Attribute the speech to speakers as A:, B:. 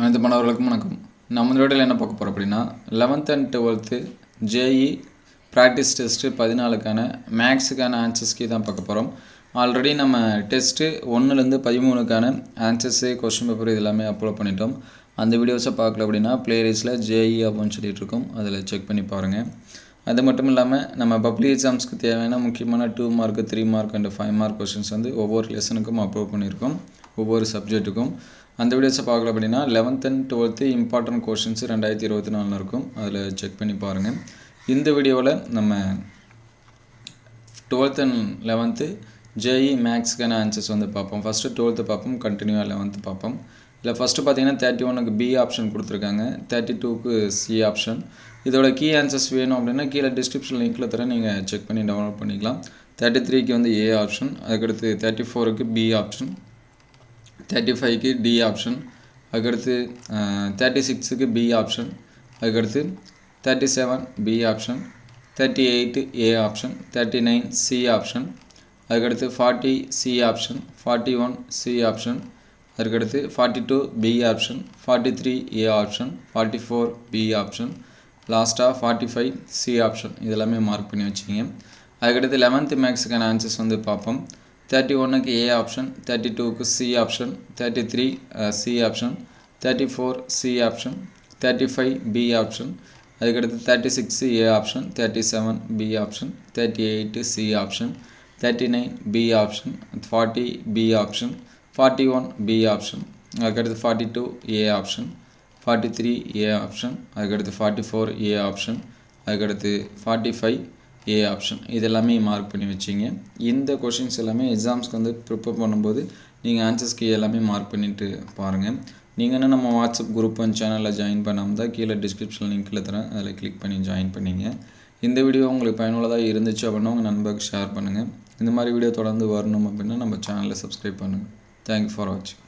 A: அனைத்து மாணவர்களுக்கும் வணக்கம். நம்ம இந்த வீடியோவில் என்ன பார்க்க போகிறோம் அப்படின்னா 11th and 12th JEE practice test 14க்கான மேக்ஸுக்கான ஆன்சர்ஸ்க்கு தான் பார்க்க போகிறோம். ஆல்ரெடி நம்ம டெஸ்ட்டு 1லேருந்து 13க்கான ஆன்சர்ஸு கொஸ்டின் பேப்பர் இது எல்லாமே அப்லோட் பண்ணிட்டோம். அந்த வீடியோஸை பார்க்கல அப்படின்னா பிளேலிஸ்ட்டில் ஜேஇ அப்படின்னு சொல்லிட்டு இருக்கோம், அதில் செக் பண்ணி பாருங்கள். அது மட்டும் இல்லாமல் நம்ம பப்ளிக் எக்ஸாம்ஸ்க்கு தேவையான முக்கியமான 2 mark 3 mark and 5 mark questions வந்து ஒவ்வொரு லெசனுக்கும் அப்லோட் பண்ணியிருக்கோம், ஒவ்வொரு சப்ஜெக்ட்டுக்கும். அந்த வீடியோஸை பார்க்கல அப்படின்னா 11th and 12th important questions 2024 இருக்கும், அதில் செக் பண்ணி பாருங்கள். இந்த வீடியோவில் நம்ம 12th and 11th JE மேக்ஸுக்கான answers வந்து பார்ப்போம். ஃபஸ்ட்டு 12th பார்ப்போம், கண்டினியூவாக 11th பார்ப்போம். இதில் ஃபஸ்ட்டு பார்த்தீங்கன்னா 31க்கு பி ஆப்ஷன் கொடுத்துருக்காங்க, 32க்கு சி ஆப்ஷன். இதோட கீ ஆன்சர்ஸ் வேணும் அப்படின்னா கீழே டிஸ்கிரிப்ஷன் லிங்க்கில் தர நீங்கள் செக் பண்ணி டவுன்லோட் பண்ணிக்கலாம். 33க்கு வந்து ஏ ஆப்ஷன், அதுக்கடுத்து 34க்கு பி ஆப்ஷன், 35க்கு டி ஆப்ஷன், அதுக்கடுத்து 36க்கு பி ஆப்ஷன், அதுக்கடுத்து 37 B option, 38 A option, 39 C option, அதுக்கடுத்து 40 சி ஆப்ஷன், 41 சி ஆப்ஷன், அதுக்கடுத்து 42 B option, 43 A option, 44 B option, லாஸ்ட்டாக 45 சி ஆப்ஷன். இதெல்லாமே மார்க் பண்ணி வச்சிங்க. அதுக்கடுத்து 11th மேக்ஸுக்கான ஆன்சர்ஸ் வந்து பார்ப்போம். 31க்கு ஏ ஆப்ஷன், 32க்கு C option, 33 C option, 34 C option, 35 B option, அதுக்கடுத்து 36 A option, 37 B option, 38 C option, 39 B option, 40 B option, 41 B option, அதுக்கடுத்து 42 ஏ ஆப்ஷன், 43 ஏ ஆப்ஷன், அதுக்கடுத்து 44 ஏ ஆப்ஷன், அதுக்கடுத்து 45 ஏ ஆப்ஷன். இது எல்லாமே மார்க் பண்ணி வச்சிங்க. இந்த கொஷின்ஸ் எல்லாமே எக்ஸாம்ஸ்க்கு வந்து ப்ரிப்பேர் பண்ணும்போது நீங்கள் ஆன்சர்ஸ்க்கு எல்லாமே மார்க் பண்ணிவிட்டு பாருங்கள். நீங்கள் என்ன நம்ம வாட்ஸ்அப் குரூப் அண்ட் சேனலில் ஜாயின் பண்ணாமல் தான் கீழே டிஸ்கிரிப்ஷன் லிங்க்கில் தரேன், அதில் கிளிக் பண்ணி ஜாயின் பண்ணிங்க. இந்த வீடியோ உங்களுக்கு பயனுள்ளதாக இருந்துச்சு அப்படின்னா உங்கள் நண்பருக்கு ஷேர் பண்ணுங்கள். இந்த மாதிரி வீடியோ தொடர்ந்து வரணும் அப்படின்னா நம்ம சேனலை சப்ஸ்கிரைப் பண்ணுங்கள். தேங்க்யூ ஃபார் வாட்சிங்.